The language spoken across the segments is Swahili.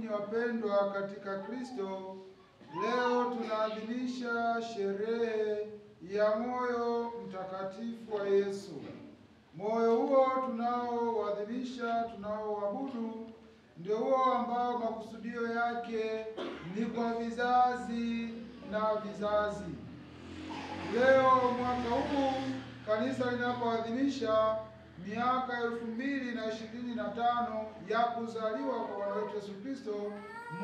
waamini wapendwa katika Kristo, leo tunaadhimisha sherehe ya moyo mtakatifu wa Yesu. Moyo huo tunaoadhimisha, tunaoabudu, ndio huo ambao makusudio yake ni kwa vizazi na vizazi. Leo mwaka huu kanisa linapoadhimisha miaka 2025 ya kuzaliwa kwa Bwana wetu Yesu Kristo,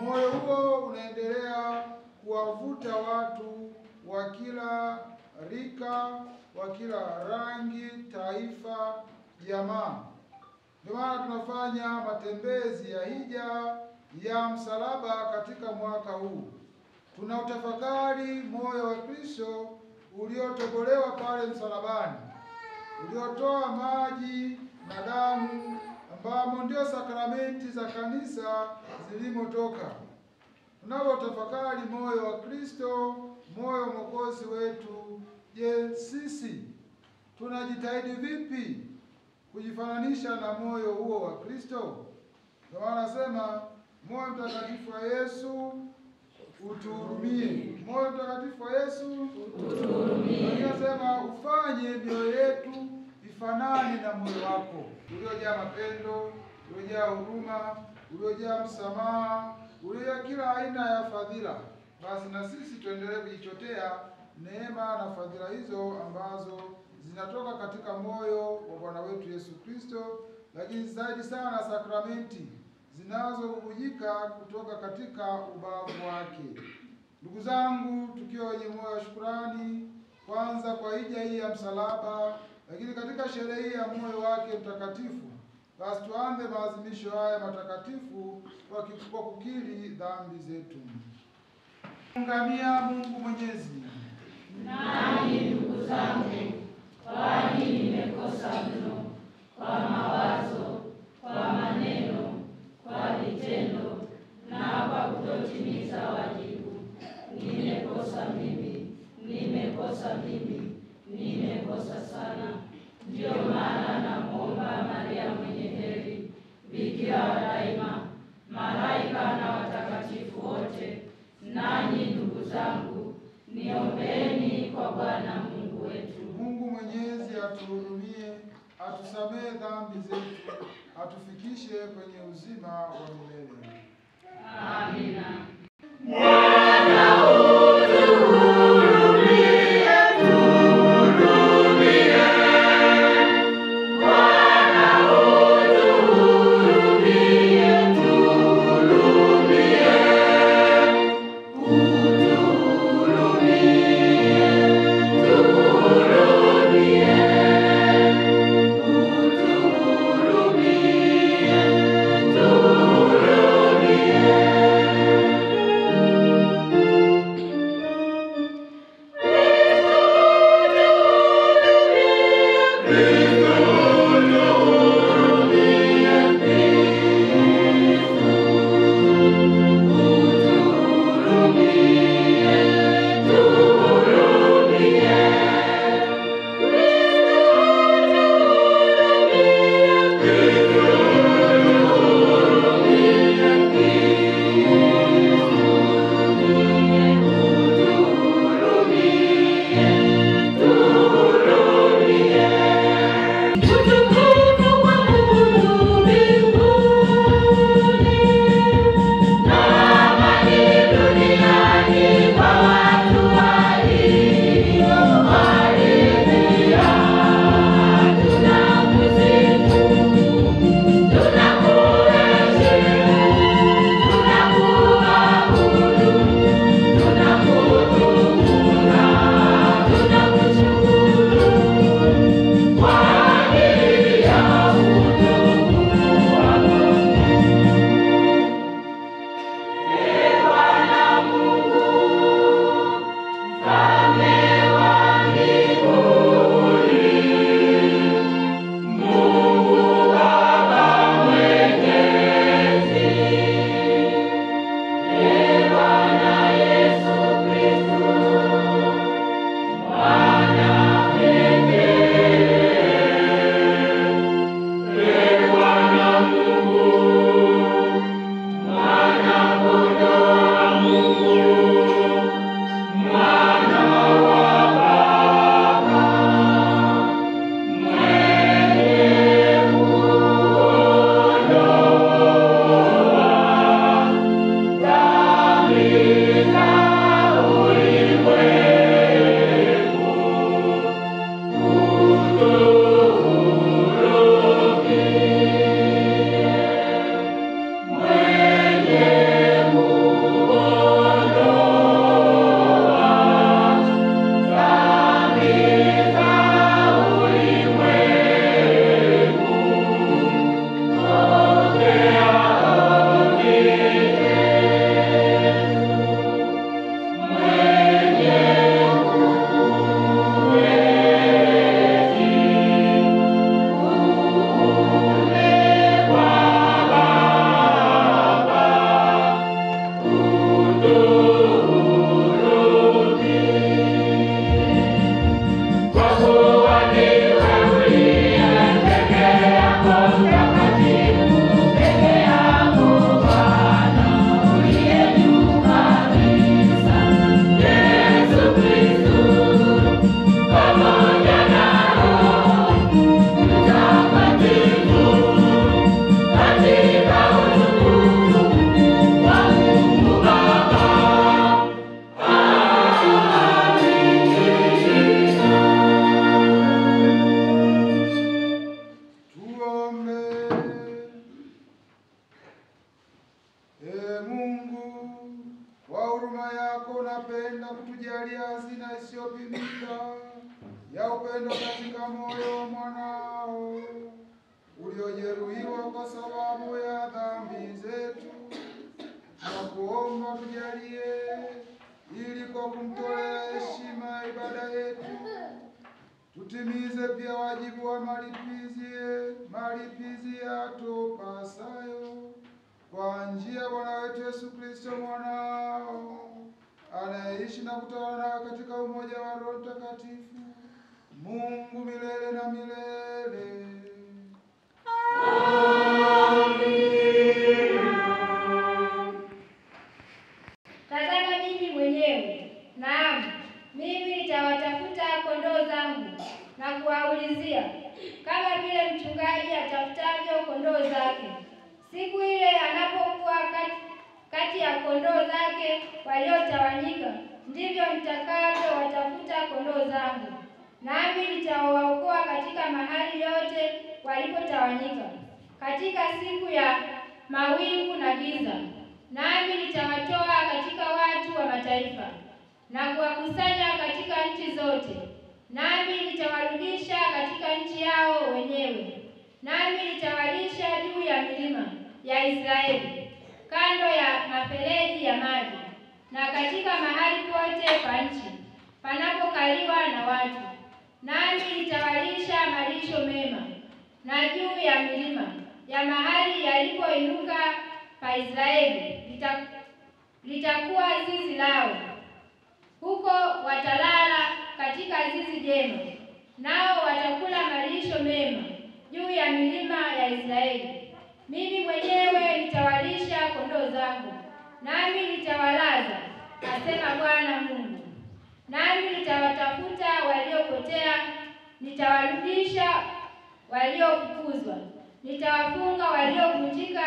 moyo huo unaendelea kuwavuta watu wa kila rika, wa kila rangi, taifa, jamaa. Ndio maana tunafanya matembezi ya hija ya msalaba katika mwaka huu. Tunautafakari moyo wa Kristo uliotobolewa pale msalabani, uliotoa maji na damu, ambamo ndio sakramenti za kanisa zilimotoka. Tunapotafakari moyo wa Kristo, moyo Mwokozi wetu, je, sisi tunajitahidi vipi kujifananisha na moyo huo wa Kristo? Ndio anasema moyo mtakatifu wa Yesu utuhurumie. Moyo mtakatifu wa Yesu utuhurumie. Anasema ufanye mioyo yetu ifanane na moyo wako, uliojaa mapendo, uliojaa huruma, uliojaa msamaha, uliojaa kila aina ya fadhila. Basi na sisi tuendelee kujichotea neema na fadhila hizo ambazo zinatoka katika moyo wa Bwana wetu Yesu Kristo, lakini zaidi sana sakramenti zinazobubujika kutoka katika ubavu wake. Ndugu zangu, tukiwa wenye moyo wa shukrani, kwanza kwa hija hii ya msalaba, lakini katika sherehe hii ya moyo wake mtakatifu, basi tuanze maadhimisho haya matakatifu kwa kukiri dhambi zetu. Mungamia Mungu Mwenyezi. Nani ndugu zangu, kwani nimekosa mno kwa mawazo, kwa maneno, kwa vitendo na kwa kutotimiza wajibu. Nimekosa mimi, nimekosa mimi, nimekosa sana. Ndio maana namuomba Maria mwenye heri, Bikira wa daima, malaika na watakatifu wote, nanyi ndugu zangu, niombeeni kwa Bwana Mungu wetu. Mungu Mwenyezi atuhurumie, atusamehe dhambi zetu, atufikishe kwenye uzima wa milele. Amina. Utuhurumie, Mungu, kwa huruma yako unapenda kutujalia hazina isiyopimika ya upendo katika moyo wa mwanao uliojeruhiwa kwa sababu ya dhambi zetu. Tunakuomba tujalie, ili kwa kumtolea heshima ibada yetu tutimize pia wajibu wa malipizi yatupasayo kwa njia ya Bwana wetu Yesu Kristo mwanao, anayeishi na kutawala katika umoja wa Roho Mtakatifu, Mungu milele na milele. Tazama mimi mwenyewe, naam, mimi nitawatafuta kondoo zangu na kuwaulizia, kama vile mchungaji atafutavyo kondoo zake. Siku ile anapokuwa kati ya kondoo zake waliotawanyika, ndivyo nitakavyowatafuta kondoo zangu, nami nitawaokoa katika mahali yote walipotawanyika, katika siku ya mawingu na giza. Nami nitawatoa katika watu wa mataifa na kuwakusanya katika nchi zote, nami nitawarudisha katika nchi yao wenyewe. Nami nitawalisha juu ya milima ya Israeli, kando ya mafereji ya maji, na katika mahali pote pa nchi panapokaliwa na watu. Nami nitawalisha malisho mema, na juu ya milima ya mahali yalipoinuka pa Israeli litakuwa zizi lao. Huko watalala katika zizi jema, nao watakula malisho mema juu ya milima ya Israeli. Mimi mwenyewe nitawalisha kondoo zangu, nami nitawalaza, asema Bwana Mungu. Nami nitawatafuta waliopotea, nitawarudisha waliofukuzwa, nitawafunga waliovunjika,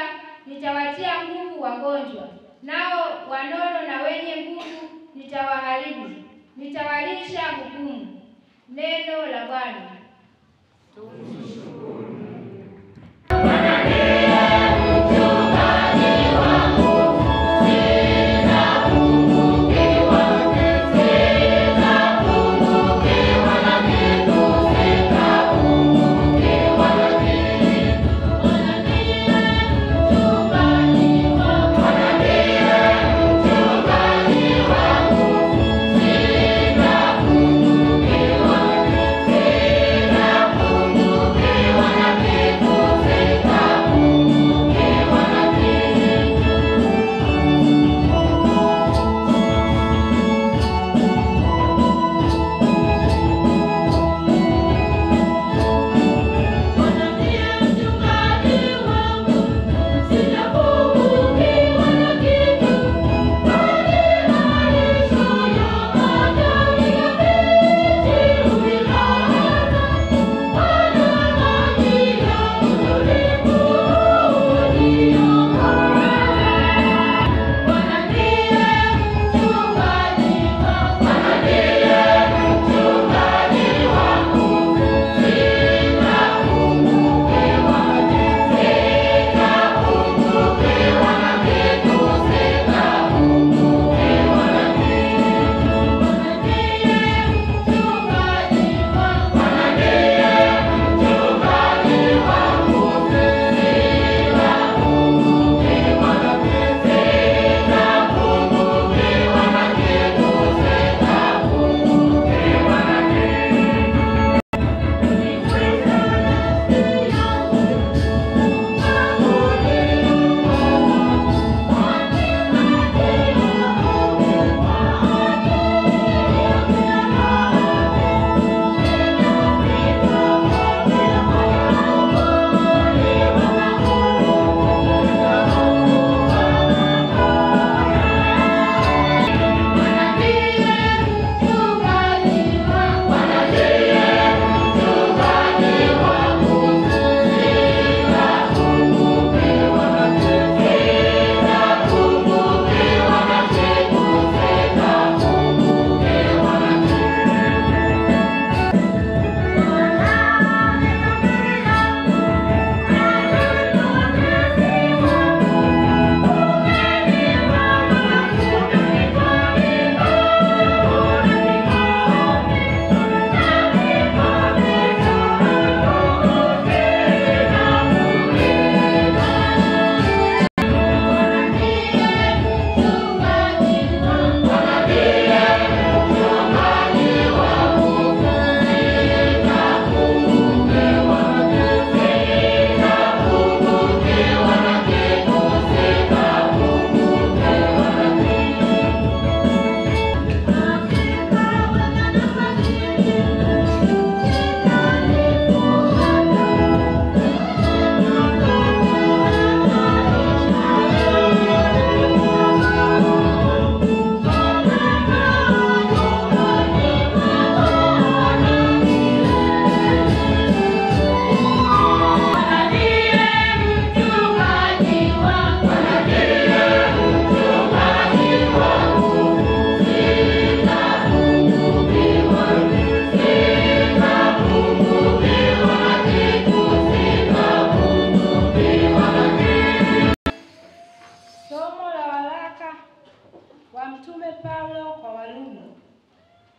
nitawatia nguvu wagonjwa, nao wanono na wenye nguvu nitawaharibu, nitawalisha hukumu. Neno la Bwana. Mungu la waraka wa Mtume Paulo kwa Warumi.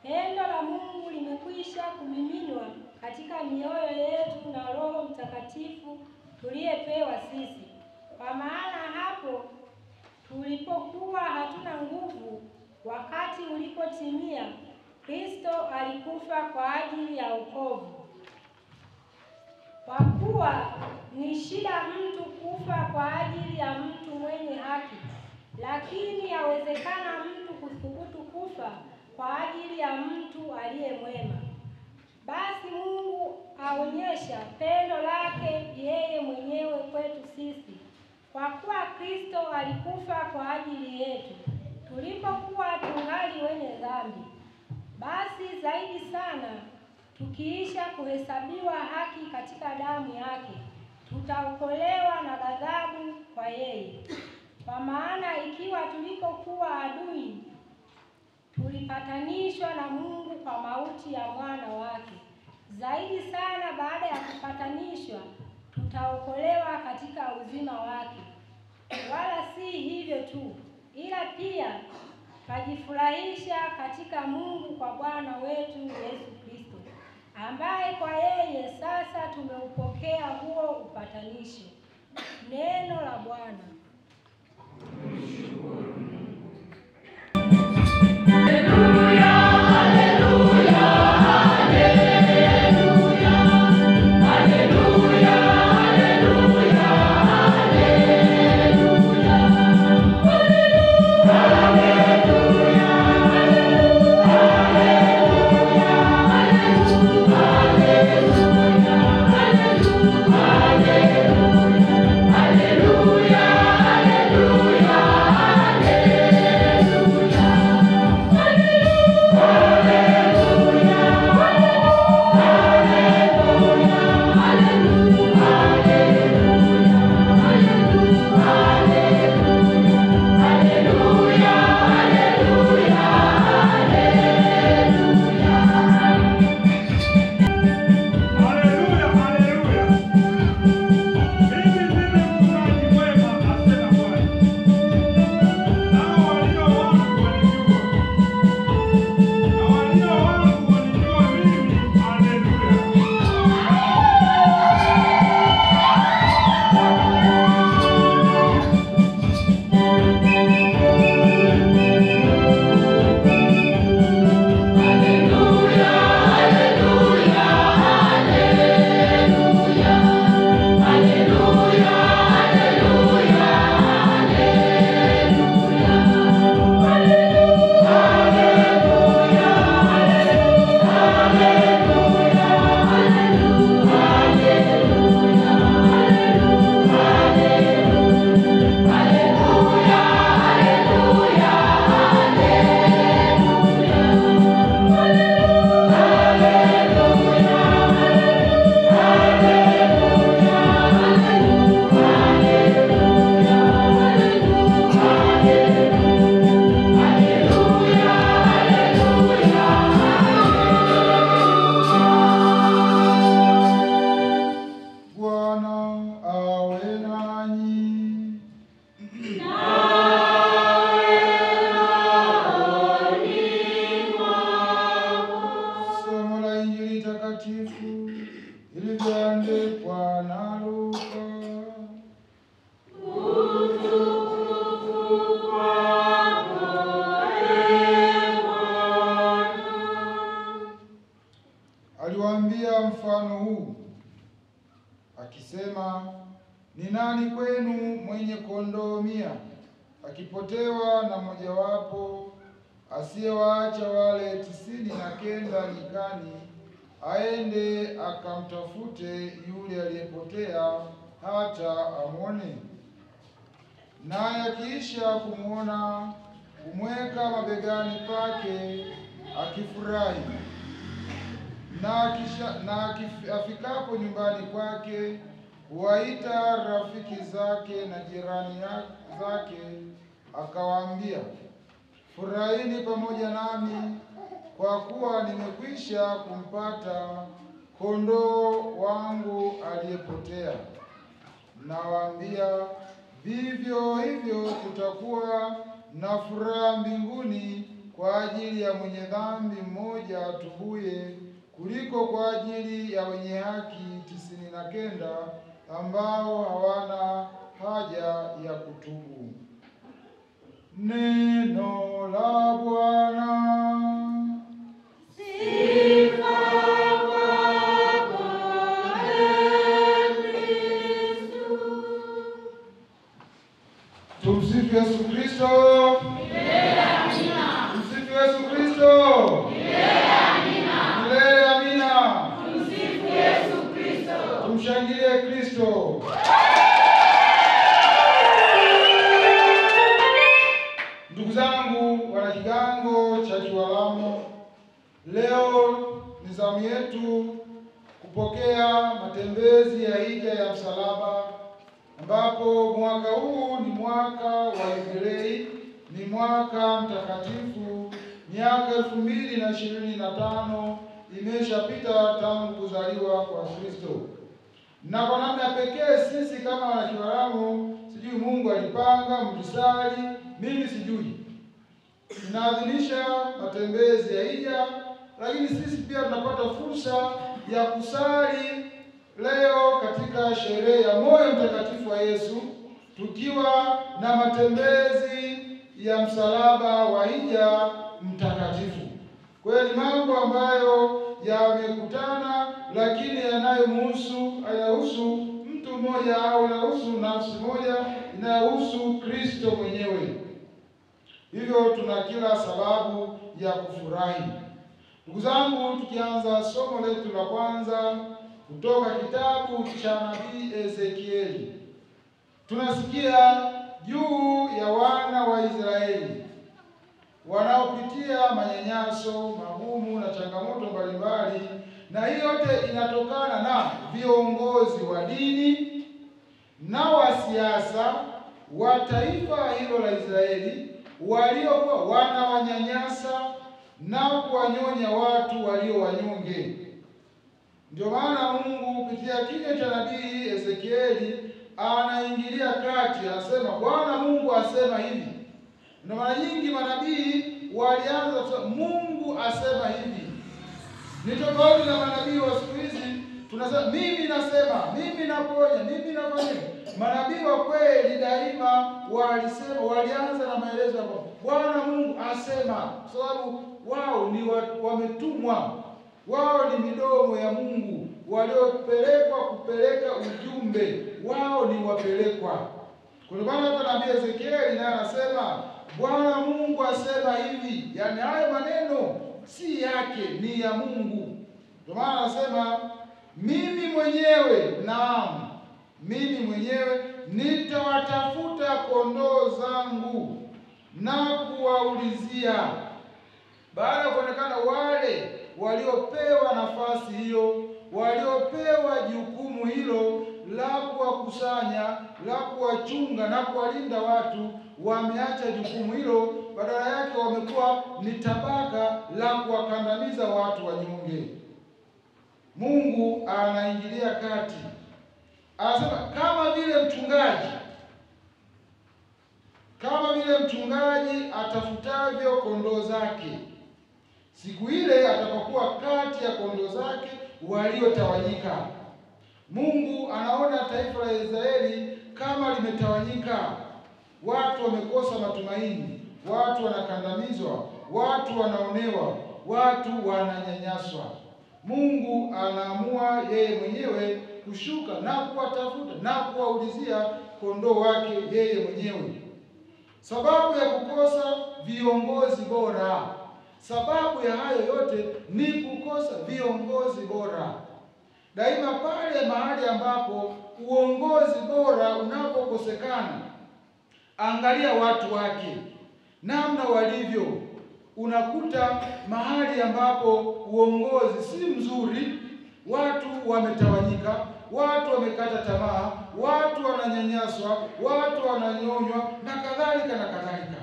Pendo la Mungu limekwisha kumiminwa katika mioyo yetu na Roho Mtakatifu tuliyepewa sisi. Kwa maana hapo tulipokuwa hatuna nguvu, wakati ulipotimia, Kristo alikufa kwa ajili ya wokovu. Kwa kuwa ni shida mtu kufa kwa ajili ya mtu mwenye haki, lakini yawezekana mtu kuthubutu kufa kwa ajili ya mtu aliye mwema. Basi Mungu aonyesha pendo lake yeye mwenyewe kwetu sisi, kwa kuwa Kristo alikufa kwa ajili yetu tulipokuwa tungali wenye dhambi. Basi zaidi sana, tukiisha kuhesabiwa haki katika damu yake, tutaokolewa na ghadhabu kwa yeye. Kwa maana ikiwa tulipokuwa adui, tulipatanishwa na Mungu kwa mauti ya mwana wake, zaidi sana baada ya kupatanishwa, tutaokolewa katika uzima wake. Wala si hivyo tu, ila pia tajifurahisha katika Mungu kwa Bwana wetu Yesu Kristo, ambaye kwa yeye sasa tumeupokea huo upatanisho. Neno la Bwana. Aliwaambia mfano huu akisema, ni nani kwenu mwenye kondoo 100 akipotewa na mojawapo, asiyewaacha wale 99 nyikani, aende akamtafute yule aliyepotea hata amwone? Naye akiisha kumwona, kumweka mabegani pake akifurahi. Na afikapo nyumbani kwake, huwaita rafiki zake na jirani zake, akawaambia, furahini pamoja nami, kwa kuwa nimekwisha kumpata kondoo wangu aliyepotea. Nawaambia, vivyo hivyo kutakuwa na furaha mbinguni kwa ajili ya mwenye dhambi mmoja atubuye kuliko kwa ajili ya wenye haki 99 ambao hawana haja ya kutubu. Neno la Bwana. Sifa kwako, Kristo. Tumsifu Yesu Kristo. Milele amina. Tumsifu Yesu Kristo. Milele amina. Milele amina. Tumsifu Yesu Kristo. Tumshangilie Kristo. Ndugu zangu wana kigango cha Kiwalamo, leo ni zamu yetu kupokea matembezi ya hija ya msalaba, ambapo mwaka huu ni mwaka wa Jubilei, ni mwaka mtakatifu. Miaka 2025 imeshapita tangu kuzaliwa kwa Kristo, na kwa namna pekee sisi kama wana Kiwalamo, sijui Mungu alipanga mjisali, mimi sijui. Tunaadhimisha matembezi ya hija, lakini sisi pia tunapata fursa ya kusali leo katika sherehe ya moyo mtakatifu wa Yesu, tukiwa na matembezi ya msalaba wa hija mtakatifu. Kwa hiyo ni mambo ambayo yamekutana, lakini yanayohusu mtu mmoja au yanahusu nafsi moja, inayohusu Kristo mwenyewe. Hivyo tuna kila sababu ya kufurahi. Ndugu zangu, tukianza somo letu la kwanza kutoka kitabu cha nabii Ezekieli, tunasikia juu ya wana wa Israeli wanaopitia manyanyaso magumu na changamoto mbalimbali, na hii yote inatokana na viongozi wa dini na wa siasa wa taifa hilo la Israeli waliokuwa wanawanyanyasa na kuwanyonya watu walio wanyonge. Ndio maana Mungu kupitia kinywa cha nabii Ezekieli anaingilia kati, anasema Bwana Mungu asema hivi. Na mara nyingi manabii walianza kusema Mungu asema hivi. Ni tofauti na manabii wa siku hizi, tunasema mimi nasema, mimi naponya, mimi nafanya. Manabii wa kweli daima walianza na maelezo hapo, Bwana Mungu asema, kwa sababu wao ni wametumwa, wao ni midomo ya Mungu waliopelekwa kupeleka ujumbe, wao ni wapelekwa. Kwa maana hata nabii Ezekieli naye anasema Bwana Mungu asema hivi, yaani hayo maneno si yake, ni ya Mungu. Ndio maana anasema mimi mwenyewe, naam, mimi mwenyewe nitawatafuta kondoo zangu na kuwaulizia. Baada ya kuonekana wale waliopewa nafasi hiyo, waliopewa jukumu hilo la kuwakusanya, la kuwachunga na kuwalinda watu, wameacha jukumu hilo, badala yake wamekuwa ni tabaka la kuwakandamiza watu wanyonge. Mungu anaingilia kati, anasema kama vile mchungaji atafutavyo kondoo zake, siku ile atapokuwa kati ya kondoo zake waliotawanyika. Mungu anaona taifa la Israeli kama limetawanyika, watu wamekosa matumaini, watu wanakandamizwa, watu wanaonewa, watu wananyanyaswa. Mungu anaamua yeye mwenyewe kushuka na kuwatafuta na kuwaulizia kondoo wake yeye mwenyewe. Sababu ya kukosa viongozi bora, sababu ya hayo yote ni kukosa viongozi bora. Daima pale mahali ambapo uongozi bora unapokosekana, angalia watu wake namna walivyo. Unakuta mahali ambapo uongozi si mzuri, watu wametawanyika, watu wamekata tamaa, watu wananyanyaswa, watu wananyonywa na kadhalika na kadhalika.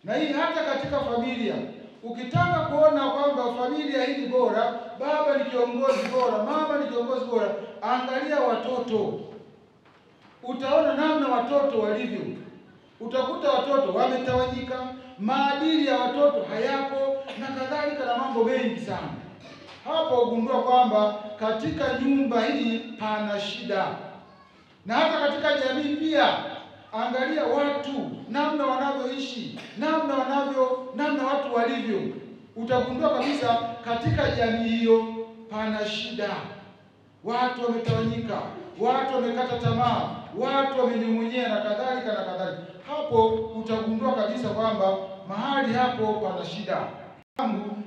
Na hii hata katika familia, ukitaka kuona kwamba familia hii ni bora, baba ni kiongozi bora, mama ni kiongozi bora, angalia watoto. utaona namna watoto walivyo. Utakuta watoto wametawanyika, maadili ya watoto hayapo na kadhalika na mambo mengi sana. Hapo ugundua kwamba katika nyumba hii pana shida. Na hata katika jamii pia, angalia watu namna wanavyoishi, namna watu walivyo. Utagundua kabisa katika jamii hiyo pana shida. Watu wametawanyika, watu wamekata tamaa, watu wamenyong'onyea na kadhalika na kadhalika. Hapo utagundua kabisa kwamba mahali hapo pana shida.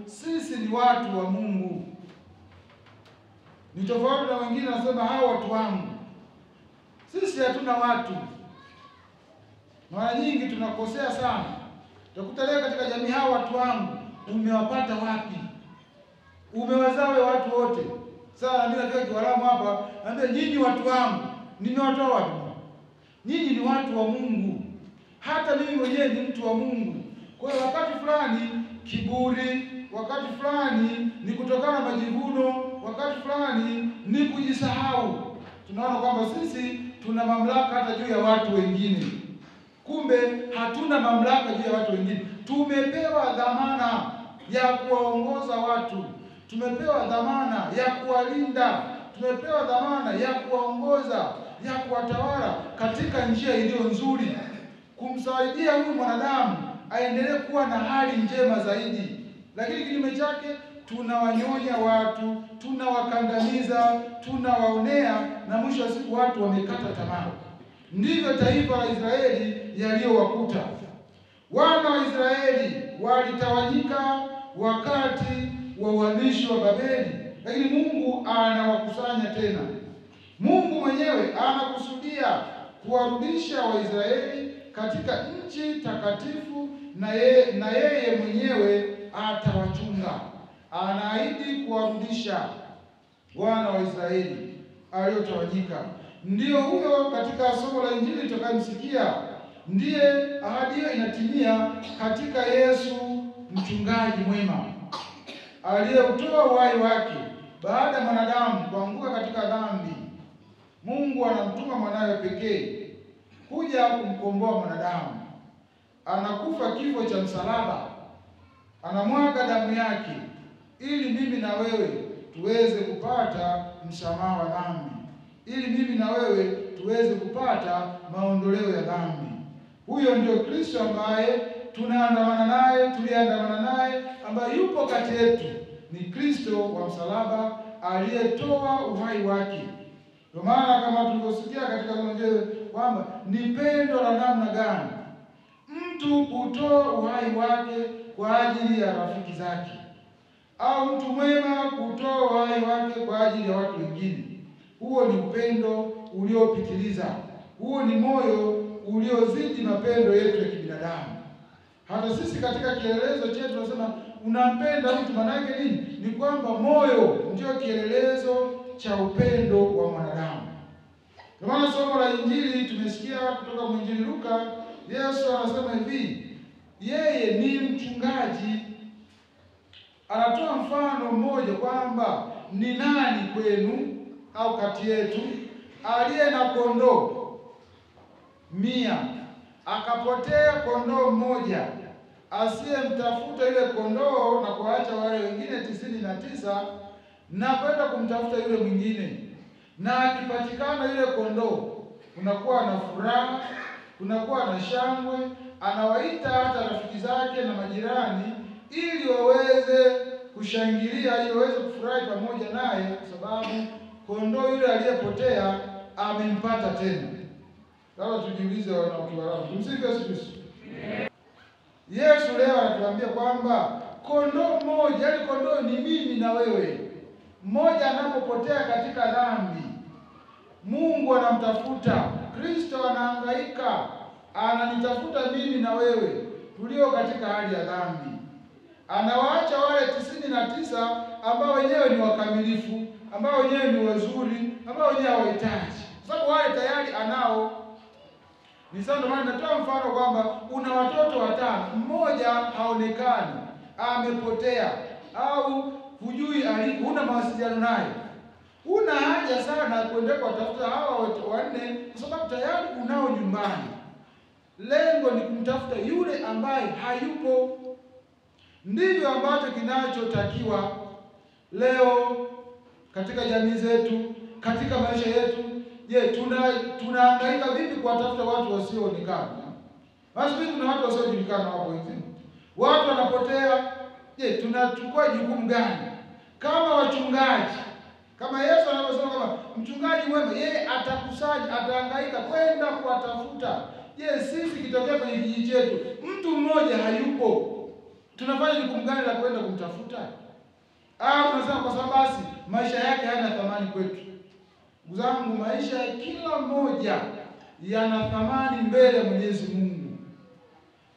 Sisi ni watu wa Mungu. Ni tofauti na wengine wanasema hao watu wangu. Sisi hatuna watu. Mara nyingi tunakosea sana. Utakuta leo katika jamii hao watu wangu, umewapata wapi? Umewazawe watu wote. Sasa mimi nataka kiwalamu hapa, naambia nyinyi watu wangu, nimewatoa wapi? Nyinyi ni watu wa Mungu. Hata mimi mwenyewe ni mtu wa Mungu. Kwa hiyo wakati fulani kiburi, wakati fulani ni kutokana na majivuno, wakati fulani ni kujisahau. Tunaona kwamba sisi tuna mamlaka hata juu ya watu wengine. Kumbe hatuna mamlaka juu ya watu wengine. Tumepewa dhamana ya kuwaongoza watu. Tumepewa dhamana ya kuwalinda. Tumepewa dhamana ya kuwaongoza, ya kuwatawala katika njia iliyo nzuri, kumsaidia huyu mwanadamu aendelee kuwa na hali njema zaidi. Lakini kinyume chake, tunawanyonya watu, tunawakandamiza, tunawaonea, na mwisho wa siku watu wamekata tamaa. Ndivyo taifa la Israeli yaliyowakuta. Wana wa Israeli walitawanyika wakati wa uhamisho wa Babeli, lakini Mungu anawakusanya tena. Mungu mwenyewe anakusudia kuwarudisha Waisraeli katika nchi takatifu, na yeye mwenyewe atawachunga. Anaahidi kuwarudisha wana wa Israeli aliotawanyika. Ndiyo huyo katika somo la Injili tutakayomsikia, ndiye ahadi hiyo inatimia katika Yesu mchungaji mwema aliyeutoa uhai wake baada ya mwanadamu kuanguka katika dhambi. Mungu anamtuma mwanawe pekee kuja kumkomboa mwanadamu. Anakufa kifo cha msalaba, anamwaga damu yake ili mimi na wewe tuweze kupata msamaha wa dhambi, ili mimi na wewe tuweze kupata maondoleo ya dhambi. Huyo ndio Kristo ambaye tunaandamana naye, tuliandamana naye, ambaye yupo kati yetu. Ni Kristo wa msalaba aliyetoa uhai wake. Kwa maana kama tulivyosikia katika Injili kwamba ni pendo la namna gani mtu kutoa uhai wake kwa ajili ya rafiki zake, au mtu mwema kutoa uhai wake kwa ajili ya watu wengine. Huo ni upendo uliopitiliza. Huo ni moyo uliozidi mapendo yetu ya kibinadamu. Hata sisi katika kielelezo chetu tunasema unampenda mtu, maana yake nini? Ni kwamba moyo ndio kielelezo cha upendo wa mwanadamu. Kwa maana somo la Injili tumesikia kutoka mwinjili Luka, Yesu anasema hivi, yeye ni mchungaji. Anatoa mfano mmoja kwamba ni nani kwenu au kati yetu aliye na kondoo 100 akapotea kondoo mmoja, asiyemtafuta yule kondoo na kuacha wale wengine 99 na kwenda kumtafuta yule mwingine. Na akipatikana yule kondoo, kunakuwa na furaha, kunakuwa na shangwe. Anawaita hata rafiki zake na majirani ili waweze kushangilia, ili waweze kufurahi pamoja naye, kwa sababu kondoo yule aliyepotea amempata tena. Sasa tujiulize wanaokiwalamu. Tumsifu Yesu Kristo. Yesu leo anatuambia kwamba kondoo mmoja, yaani kondoo ni mimi na wewe, mmoja anapopotea katika dhambi, Mungu anamtafuta. Kristo anahangaika, ananitafuta mimi na wewe tulio katika hali ya dhambi. Anawaacha wale 99 ambao wenyewe ni wakamilifu, ambao wenyewe ni wazuri, ambao wenyewe hawahitaji, kwa sababu wale tayari anao. Ni sawa. Ndio maana natoa mfano kwamba una watoto 5, mmoja haonekani, amepotea, au hujui aliko, huna mawasiliano naye. Huna haja sana kuendelea kuwatafuta hawa wanne kwa sababu tayari unao nyumbani. Lengo ni kumtafuta yule ambaye hayupo. Ndivyo ambacho kinachotakiwa leo katika jamii zetu, katika maisha yetu. Je, tunahangaika vipi kuwatafuta watu wasioonekana? Basi kuna watu wasiojulikana hapo hivi. Watu wanapotea. Je, tunachukua jukumu gani? Kama wachungaji, kama Yesu anavyosema kama mchungaji mwema, yeye atakusanya, atahangaika kwenda kuwatafuta. Je, sisi kitokea kwenye kijiji chetu, mtu mmoja hayupo, tunafanya jukumu gani la kwenda kumtafuta? Au tunasema kwa sababu basi maisha yake hayana thamani kwetu? Ndugu zangu, maisha ya kila mmoja yana thamani mbele ya Mwenyezi Mungu.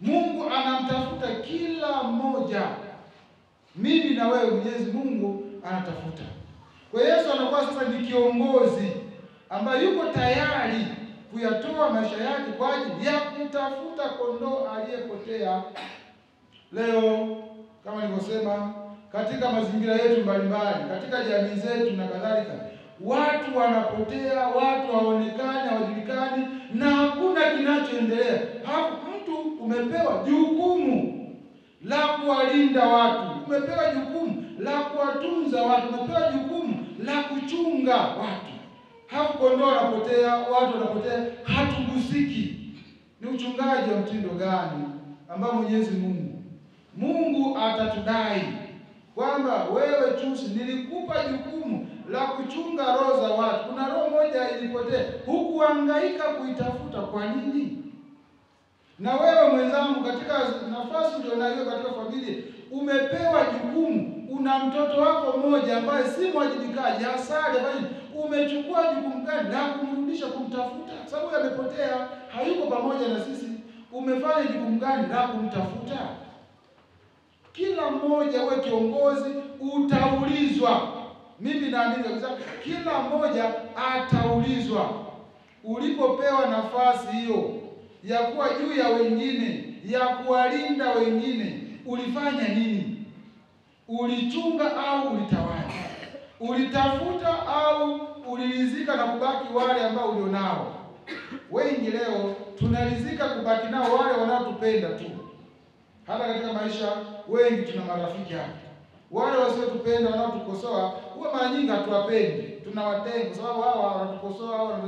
Mungu anamtafuta kila mmoja. Mimi na wewe, Mwenyezi Mungu anatafuta. Kwa Yesu anakuwa sasa ni kiongozi ambaye yuko tayari kuyatoa maisha yake kwa ajili ya kutafuta kondoo aliyepotea. Leo kama nilivyosema, katika mazingira yetu mbalimbali, katika jamii zetu na kadhalika, watu wanapotea, watu hawaonekani, hawajulikani na hakuna kinachoendelea. Hapo mtu umepewa jukumu la kuwalinda watu, umepewa jukumu la kuwatunza watu, umepewa jukumu la kuchunga watu. Hapo kondoo wanapotea, watu wanapotea, hatugusiki. Ni uchungaji wa mtindo gani ambao Mwenyezi Mungu atatudai kwamba wewe Chusi, nilikupa jukumu la kuchunga roho za watu. Kuna roho moja ilipotea, hukuhangaika kuitafuta, kwa nini? Na wewe mwenzangu, katika nafasi ulionayo katika familia, umepewa jukumu. Una mtoto wako mmoja ambaye si mwajibikaji, hasara bali umechukua jukumu gani la kumrudisha, kumtafuta? Sababu amepotea, hayuko pamoja na sisi. Umefanya jukumu gani la kumtafuta? Kila mmoja wewe kiongozi utaulizwa. Mimi naamini kabisa kila mmoja ataulizwa. Ulipopewa nafasi hiyo ya kuwa juu ya wengine, ya kuwalinda wengine, ulifanya nini? Ulichunga au ulitawala? Ulitafuta au uliridhika na kubaki wale ambao ulionao? Wengi leo tunaridhika kubaki nao wale wanaotupenda tu. Hata katika maisha wengi tuna marafiki hapa. Wale wasiotupenda, wanaotukosoa, huwa mara nyingi hatuwapendi. Tunawatenga kwa sababu hao wanatukosoa,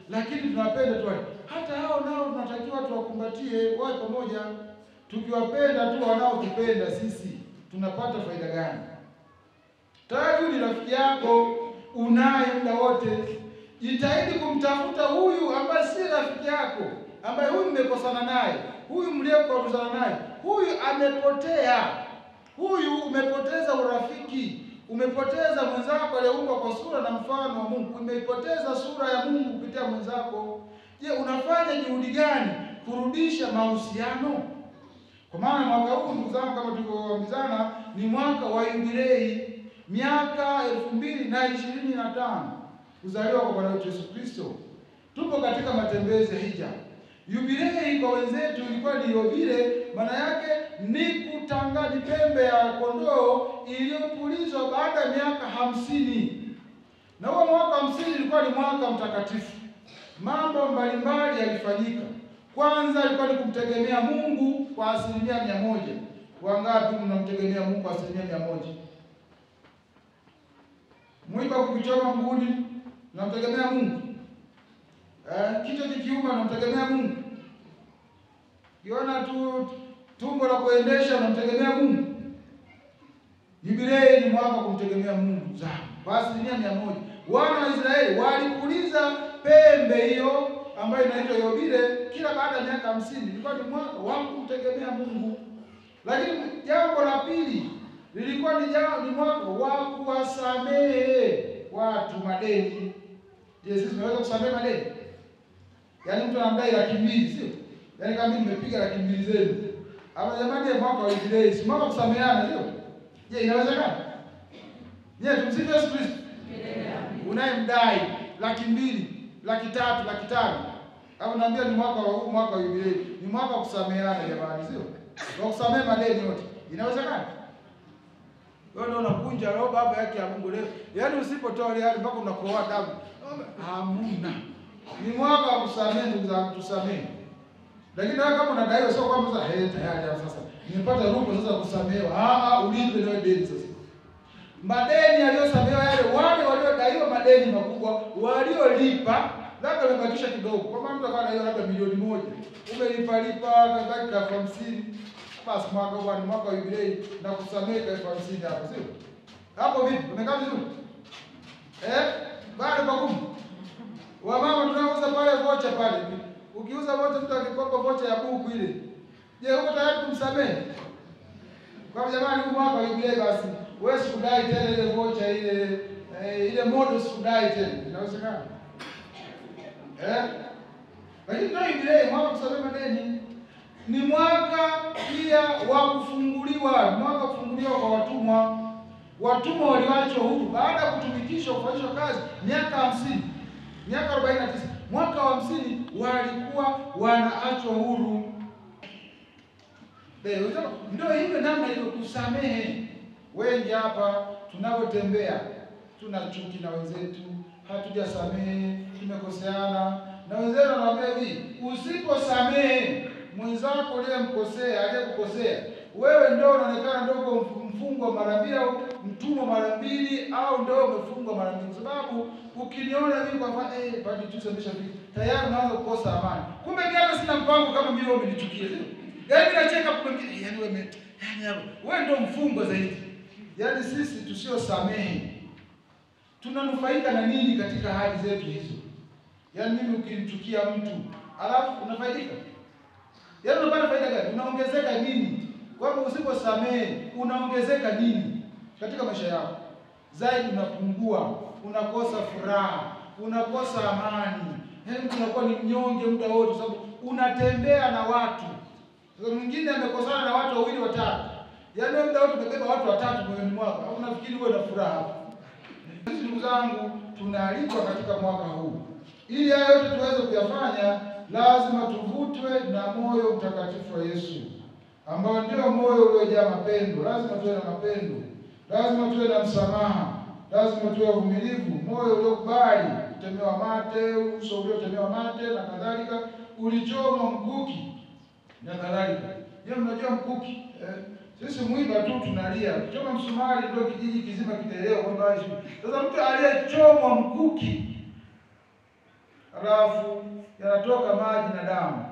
lakini tunawapenda tu wale. Hata hao nao tunatakiwa tuwakumbatie, wawe pamoja. Tukiwapenda tu wanaotupenda sisi, tunapata faida gani? Tayari ni rafiki yako, unaye muda wote. Jitahidi kumtafuta huyu ambaye si rafiki yako, ambaye huyu mmekosana naye, huyu mliokoruzana naye, huyu amepotea. Huyu umepoteza urafiki, umepoteza mwenzako aliyeumbwa kwa sura na mfano wa Mungu, umepoteza sura ya Mungu kupitia mwenzako. Je, unafanya juhudi gani kurudisha mahusiano? Kwa maana mwaka huu ndugu zangu, kama tulivyoambizana, ni mwaka wa jubilei, miaka 2025 kuzaliwa kwa Bwana wetu Yesu Kristo. Tupo katika matembezi ya hija. Jubilei kwa wenzetu ilikuwa ni yubile, maana yake ni kutangaza pembe ya kondoo iliyopulizwa baada ya miaka 50. Na huo mwaka 50 ilikuwa ni mwaka mtakatifu. Mambo mbalimbali yalifanyika. Kwanza ilikuwa ni kumtegemea Mungu kwa 100%. Wangapi mnamtegemea Mungu kwa 100%? Mwiba kukichoma mguuni, unamtegemea Mungu? Kichwa kikiuma, unamtegemea Mungu? Kiona tu tumbo la kuendesha, unamtegemea Mungu? Jubilei ni mwaka kumtegemea Mungu sana. Kwa 100%. Wana wa Israeli walipuliza pembe hiyo ambayo inaitwa yubile kila baada ya miaka 50. Ilikuwa ni mwaka wa kumtegemea Mungu. Lakini jambo la pili lilikuwa ni mwaka wa kuwasamehe watu madeni. Je, sisi tunaweza kusamehe madeni? Yaani mtu anamdai 200,000, sio? Yaani kama mimi nimepiga 200,000 zenu. Ama jamani, mwaka wa jubilei, si mwaka kusameheana, sio? Je, inawezekana? Je, tumsifu Yesu Kristo. Unayemdai 200,000, 300,000, 500,000. Hapo naambia ni mwaka wa jubilei. Ni mwaka wa kusameheana jamani, sio? Wa kusamehe madeni yote. Inawezekana? Wewe ndio unakunja roho baba yake ya Mungu leo. Yaani usipotoa ile hali mpaka unakoa damu. Hamna. Ni mwaka wa kusamehe, ndugu zangu, tusamehe. Lakini wewe kama unadaiwa sio kwamba sasa tayari sasa nimepata ruhusa sasa kusamehewa. Ulipe ndio deni sasa. Madeni aliyosamehewa yale wale waliodaiwa madeni makubwa, waliolipa labda wamebakisha kidogo. Kwa maana mtu akana hiyo labda milioni 1. Umelipa kabaki kwa 50. Basi mwaka huu ni mwaka wa jubilei na kusamehe kwa 50 hapo, sio? Hapo vipi? Umekaa vizuri? Bado pagumu. Wamama tunauza pale vocha pale. Ukiuza vocha mtu akikopa vocha ya buku ile. Je, uko tayari kumsamehe? Kwa jamani, huu mwaka wa jubilei basi wewe sikudai tena ile vocha ile model sikudai tena. Inawezekana? Lakini ndio jubilei mwaka kusamehe madeni. Ni mwaka pia wa kufunguliwa, mwaka wa kufunguliwa kwa watumwa. Watumwa waliachwa huru baada ya kutumikishwa kufanyishwa kazi miaka 50, miaka 49. Mwaka wa 50 walikuwa wanaachwa huru. Ndio hivyo namna hiyo kusamehe. Wengi hapa tunapotembea tuna chuki na wenzetu, hatujasamehe, tumekoseana. Na wenzetu wanawaambia hivi, usiposamehe mwenzako aliyemkosea, aliyekukosea, wewe ndio unaonekana ndio mfungwa mara mbili au mtumwa mara mbili au ndio umefungwa mara mbili. Sababu ukiniona mimi kwa mfano bado tusemesha vipi, tayari unaanza kukosa amani. Kumbe jana sina mpango kama mimi wewe umenichukia. Yaani nacheka kumbe yaani wewe ndio mfungwa zaidi. Yaani sisi tusiosamehe tunanufaika na nini katika hali zetu hizo? Yaani mimi ukinichukia mtu, alafu unafaidika? Yaani unapata faida gani? Unaongezeka nini? Kwamba usiposamehe unaongezeka nini katika maisha yako? Zaidi unapungua, unakosa furaha, unakosa amani. Yaani unakuwa ni mnyonge muda wote sababu unatembea na watu. Sasa mwingine amekosana na watu wawili watatu. Yaani muda wote umebeba watu watatu moyoni mwako. Au unafikiri wewe una furaha? Ndugu zangu, tunaalikwa katika mwaka huu. Ili haya yote tuweze kuyafanya, lazima tuvutwe na moyo mtakatifu wa Yesu, ambao ndio moyo uliojaa mapendo. Lazima tuwe na mapendo, lazima tuwe na msamaha, lazima tuwe wavumilivu, moyo uliokubali kutemewa mate, uso uliotemewa mate na kadhalika, ulichomwa mkuki na kadhalika. Je, mnajua mkuki? Sisi mwiba tu tunalia. Kuchoma msumari ndio kijiji kizima kitaelewa kwamba hivi. Sasa mtu aliyechomwa mkuki alafu yanatoka maji na damu,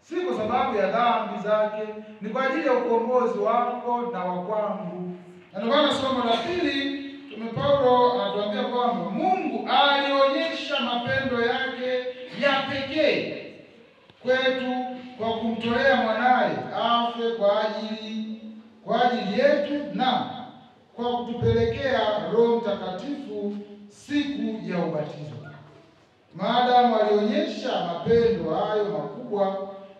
si kwa sababu ya dhambi zake, ni kwa ajili ya ukombozi wako na wa kwangu. Na ndio maana somo la pili Mtume Paulo anatuambia kwamba Mungu alionyesha mapendo yake ya pekee kwetu kwa kumtolea mwanae afe kwa ajili yetu na kwa kutupelekea Roho Mtakatifu siku ya ubatizo. Maadamu alionyesha mapendo hayo makubwa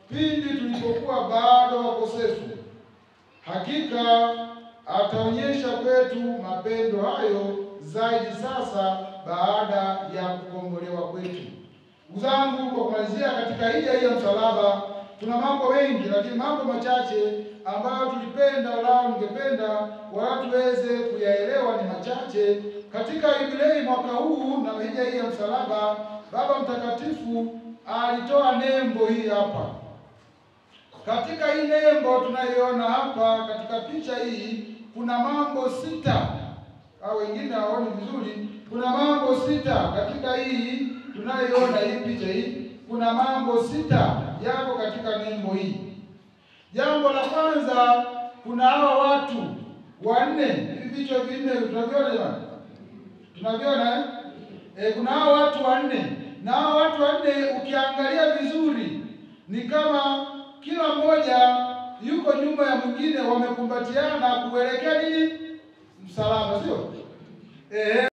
pindi tulipokuwa bado wakosefu, hakika ataonyesha kwetu mapendo hayo zaidi sasa baada ya kukombolewa kwetu. Ndugu zangu, kwa kumalizia, katika hija hii ya msalaba tuna mambo mengi, lakini mambo machache ambayo tulipenda ningependa tuweze kuyaelewa ni machache. Katika jubilei mwaka huu na hija hii ya msalaba, Baba Mtakatifu alitoa nembo hii hapa. Katika hii nembo tunayoiona hapa katika picha hii kuna mambo 6. Au wengine hawaoni vizuri. Kuna mambo 6 katika hii tunayoiona hii picha hii. Kuna mambo 6 yako katika nembo hii. Jambo la kwanza, kuna hawa watu 4, hivi vichwa vinne tunaviona jamani? Tunaviona kuna hawa watu 4. Na hawa watu 4 ukiangalia vizuri ni kama kila mmoja yuko nyuma ya mwingine, wamekumbatiana kuelekea nini? Msalaba, sio?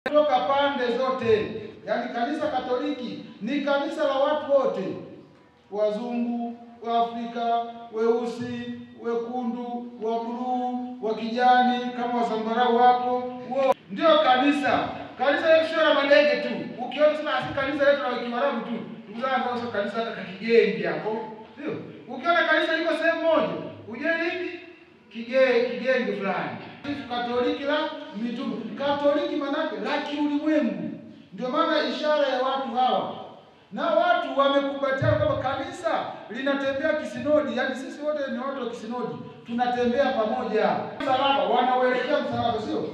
Kutoka pande zote. Yaani kanisa Katoliki ni kanisa la watu wote. Wazungu, Waafrika, weusi, wekundu, wa buluu, wa kijani, kama wazambarau hapo. Ndio kanisa. Kanisa yetu sio la madege tu. Ukiona sana si kanisa letu la Kiarabu tu. Tuzaa sio kanisa hata Kigenge hapo. Sio? Ukiona kanisa liko sehemu moja, uje nini? Kigenge fulani. Katoliki la mitume. Katoliki manake la kiulimwengu. Ndio maana ishara ya watu hawa. Na watu wamekumbatia kwamba kanisa linatembea kisinodi, yaani sisi wote ni watu wa kisinodi, tunatembea pamoja. Msalaba, wanauelekea msalaba, sio?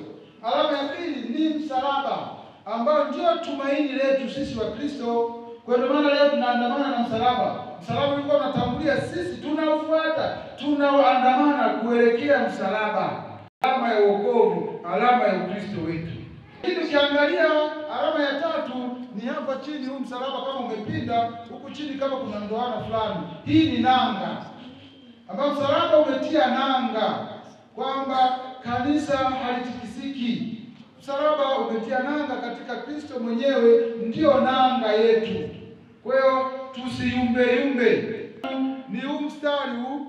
Alama ya pili ni msalaba, ambao ndio tumaini letu sisi wa Kristo. Kwa ndio maana leo tunaandamana na msalaba. Msalaba ulikuwa unatangulia, sisi tunaufuata, tunaoandamana kuelekea msalaba. Alama ya wokovu, alama ya Ukristo wetu. Lakini ukiangalia alama ya tatu ni hapa chini, huu msalaba kama umepinda, huku chini kama kuna ndoana fulani. Hii ni nanga, ambapo msalaba umetia nanga kwamba kanisa halitikisiki. Msalaba umetia nanga katika Kristo mwenyewe, ndio nanga yetu. Kwa hiyo tusiyumbe. Ni huu mstari huu.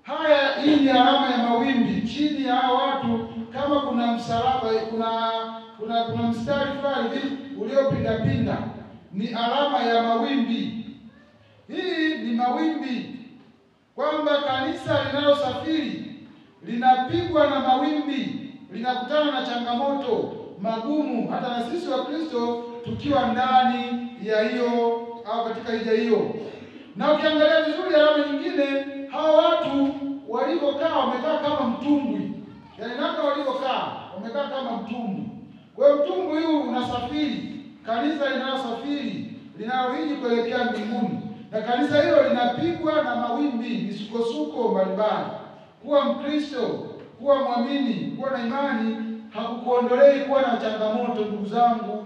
Haya, hii ni alama ya mawimbi. Chini ya watu kama kuna msalaba, kuna mstari fulani hivi uliopinda, ni alama ya mawimbi. Hii ni mawimbi, kwamba kanisa linalosafiri linapigwa na mawimbi, linakutana na changamoto magumu, hata na sisi wa Kristo tukiwa ndani ya hiyo au katika hija hiyo. Na ukiangalia vizuri alama nyingine, hao watu walivyokaa wamekaa kama mtumbwi. Yaani namna walivyokaa wamekaa kama mtumbwi. Kwa hiyo mtumbwi huu unasafiri, kanisa linalosafiri, linalohiji kuelekea mbinguni. Na kanisa hilo linapigwa na mawimbi, misukosuko mbalimbali. Kuwa Mkristo, kuwa mwamini, kuwa na imani hakukuondolei kuwa na changamoto, ndugu zangu.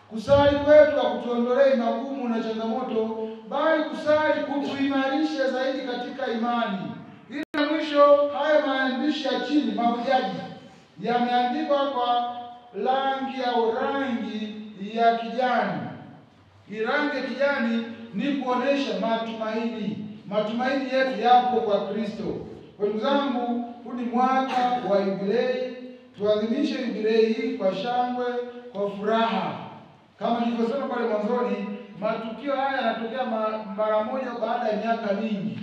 Kusali kwetu hakutuondolei magumu na changamoto, bali kusali kutuimarisha zaidi katika imani. Ila mwisho, haya maandishi ya chini, mahujaji, yameandikwa kwa rangi ya kijani. Hii rangi ya kijani ni kuonesha matumaini. Matumaini yetu yapo kwa Kristo. Kwa ndugu zangu, huu ni mwaka wa jubilei. Tuadhimishe jubilei hii kwa shangwe, kwa furaha. Kama nilivyosema pale mwanzoni, matukio haya yanatokea mara moja baada ya miaka mingi.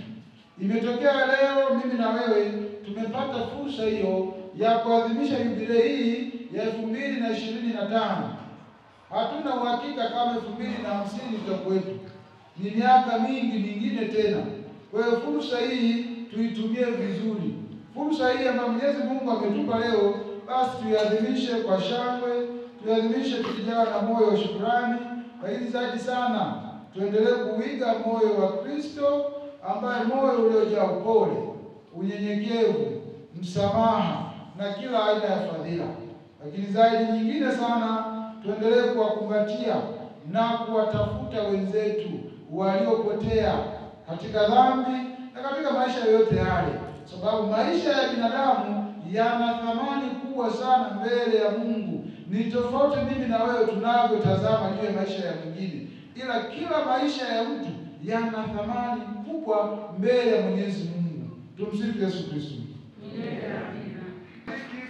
Imetokea leo, mimi na wewe tumepata fursa hiyo ya kuadhimisha jubilei hii ya 2025. Hatuna uhakika kama 2050 tutakuwepo. Ni miaka mingi mingine tena. Kwa hiyo fursa hii tuitumie vizuri. Fursa hii ambayo Mwenyezi Mungu ametupa leo, basi tuiadhimishe kwa shangwe, tuiadhimishe tukijawa na moyo wa shukrani, lakini zaidi sana tuendelee kuiga moyo wa Kristo, ambaye moyo uliojaa upole, unyenyekevu, msamaha na kila aina ya fadhila. Lakini zaidi nyingine sana, tuendelee kuwakumbatia na kuwatafuta wenzetu waliopotea katika dhambi na katika maisha yote yale, sababu maisha ya binadamu yana thamani kubwa sana mbele ya Mungu. Ni tofauti mimi na wewe tunavyotazama juu ya maisha ya mwingine, ila kila maisha ya mtu yana thamani kubwa mbele ya Mwenyezi Mungu. Tumsifu Yesu Kristo. Amina.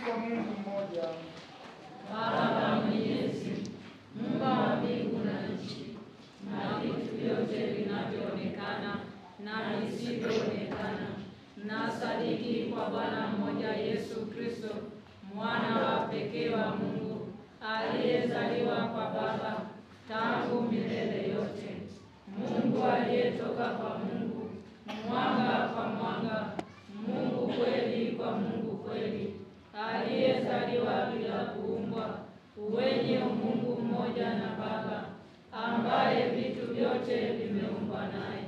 Kwa Mungu mmoja, Baba Mwenyezi, Muumba wa mbingu na nchi, na vitu vyote vinavyoonekana na visivyoonekana. Nasadiki kwa Bwana mmoja Yesu Kristo, mwana wa pekee wa Mungu, aliyezaliwa kwa Baba tangu milele yote, Mungu aliyetoka kwa Mungu, mwanga kwa mwanga, Mungu kweli kwa Mungu kweli, aliyezaliwa bila kuumbwa, wenye Mungu mmoja na Baba, ambaye vitu vyote vimeumbwa naye.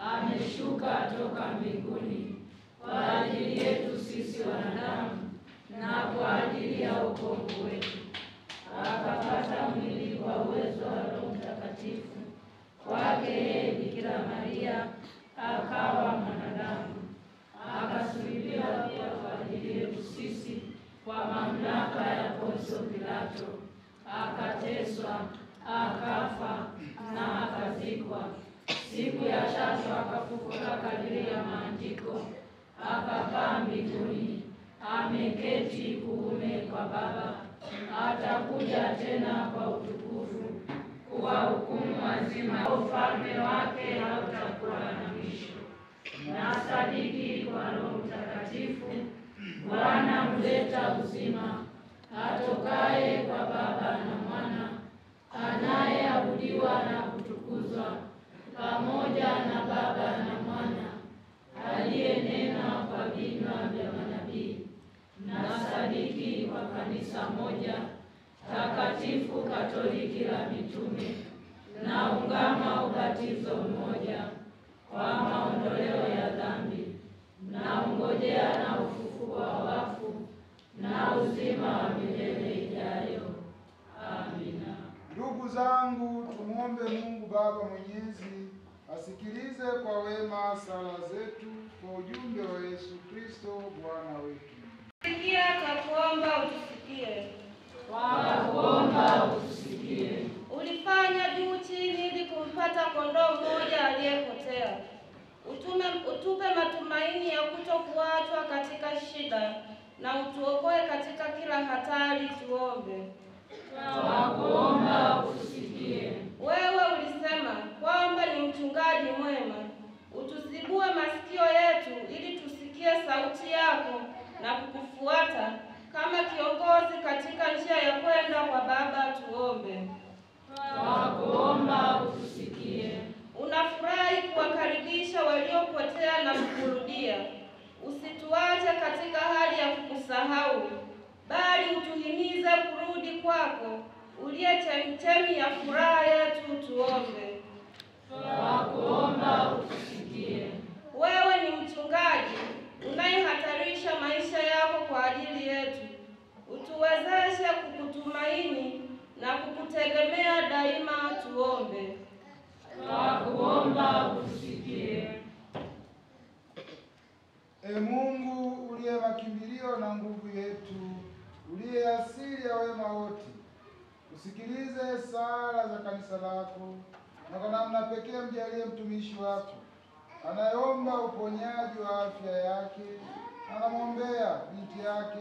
Ameshuka toka mbinguni kwa ajili yetu sisi wanadamu na kwa ajili ya wokovu wetu, akapata mwili kwa uwezo wa Roho Mtakatifu. Kwake yeye Bikira Maria akawa mwanadamu, akasulubiwa pia kwa ajili yetu sisi kwa mamlaka ya Poncio Pilato, akateswa, akafa na akazikwa. Siku ya tatu akafufuka kadiri ya Maandiko, akapaa mbinguni, ameketi kuume kwa Baba. Atakuja tena kwa utukufu kuwahukumu wazima. Ufalme wake hautakuwa na mwisho. Nasadiki kwa Roho Mtakatifu, Bwana mleta uzima, atokaye kwa Baba na Mwana, anayeabudiwa na kutukuzwa pamoja na Baba na Mwana, aliyenena kwa vinywa vya manabii. Na sadiki kwa kanisa moja takatifu Katoliki la mitume, na ungama ubatizo mmoja kwa maondoleo ya dhambi, na ungojea na ufufuo wa wafu na uzima wa milele ijayo. Amina. Ndugu zangu, tumuombe Mungu Baba Mwenyezi asikilize kwa wema sala zetu kwa ujumbe wa Yesu Kristo Bwana wetu. Sikia twakuomba utusikie. Twakuomba utusikie. Ulifanya juu chini ili kumpata kondoo mmoja aliyepotea. Utupe matumaini ya kutokuachwa katika shida, na utuokoe katika kila hatari. Tuombe. Twakuomba utusikie. Wewe ulisema kwamba ni mchungaji mwema. Utuzibue masikio yetu ili tusikie sauti yako na kukufuata kama kiongozi katika njia ya kwenda kwa Baba. Tuombe. Twakuomba utusikie. Unafurahi kuwakaribisha waliopotea na kukurudia. Usituache katika hali ya kukusahau, bali utuhimize kurudi kwako, uliye chemchemi ya furaha yetu. Tuombe. Twakuomba utusikie. Wewe ni mchungaji unayehatarisha maisha yako kwa ajili yetu. Utuwezeshe kukutumaini na kukutegemea daima. Tuombe. Twakuomba utusikie. E Mungu uliye makimbilio na nguvu yetu, uliye asili ya wema wote, usikilize sala za kanisa lako, na kwa namna pekee mjalie mtumishi wako anayeomba uponyaji wa afya yake. Anamwombea binti yake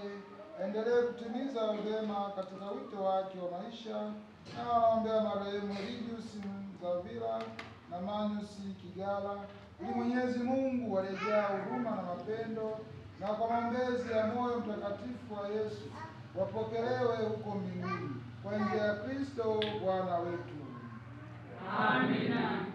endelee kutimiza wema katika wito wake wa maisha, na anaombea marehemu Lidius Mzavira na Manyusi Kigala, ili Mwenyezi Mungu aliyejaa huruma na mapendo, na kwa maombezi ya moyo mtakatifu wa Yesu wapokelewe huko mbinguni kwa njia ya Kristo Bwana wetu. Amina.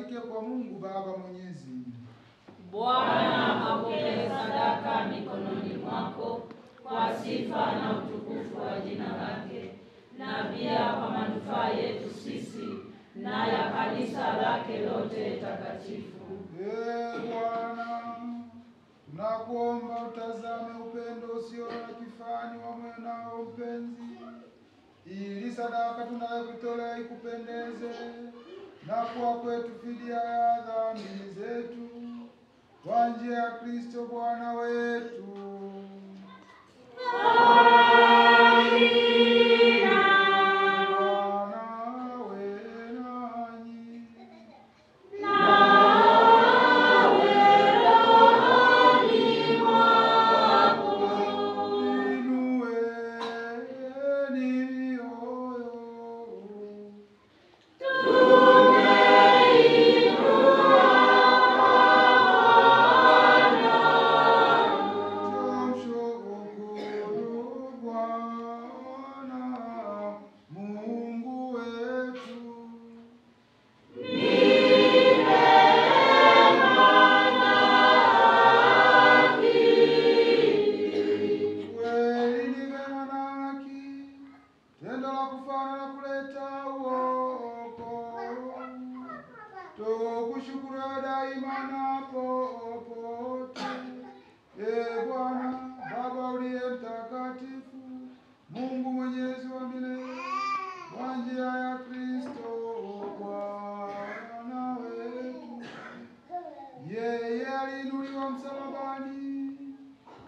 ikubalike kwa Mungu Baba Mwenyezi. Bwana apokee sadaka mikononi mwako kwa sifa na utukufu wa jina lake, na pia kwa manufaa yetu sisi na ya kanisa lake lote takatifu. Bwana, tunakuomba utazame upendo usio na kifani wa mwanao mpenzi, ili sadaka tunayokutolea ikupendeze na kuwa kwetu fidia ya dhambi zetu, kwa njia ya Kristo Bwana wetu.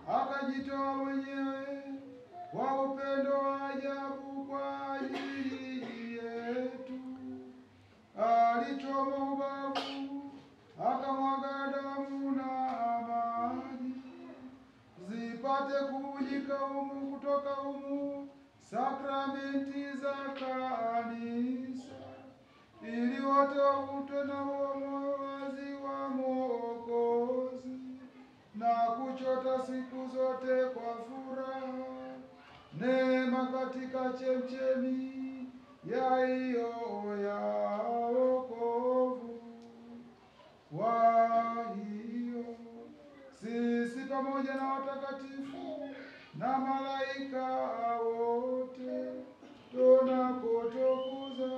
Akajitoa mwenyewe kwa upendo wa ajabu kwa ajili yetu. Alichoma ubavu, akamwaga damu na maji, zipate kubujika humu kutoka humu sakramenti za kanisa, ili wote wavutwe na moyo wazi wa Mwokozi na kuchota siku zote kwa furaha neema katika chemchemi ya hiyo ya wokovu. Kwa hiyo sisi pamoja na watakatifu na malaika wote tunakutukuza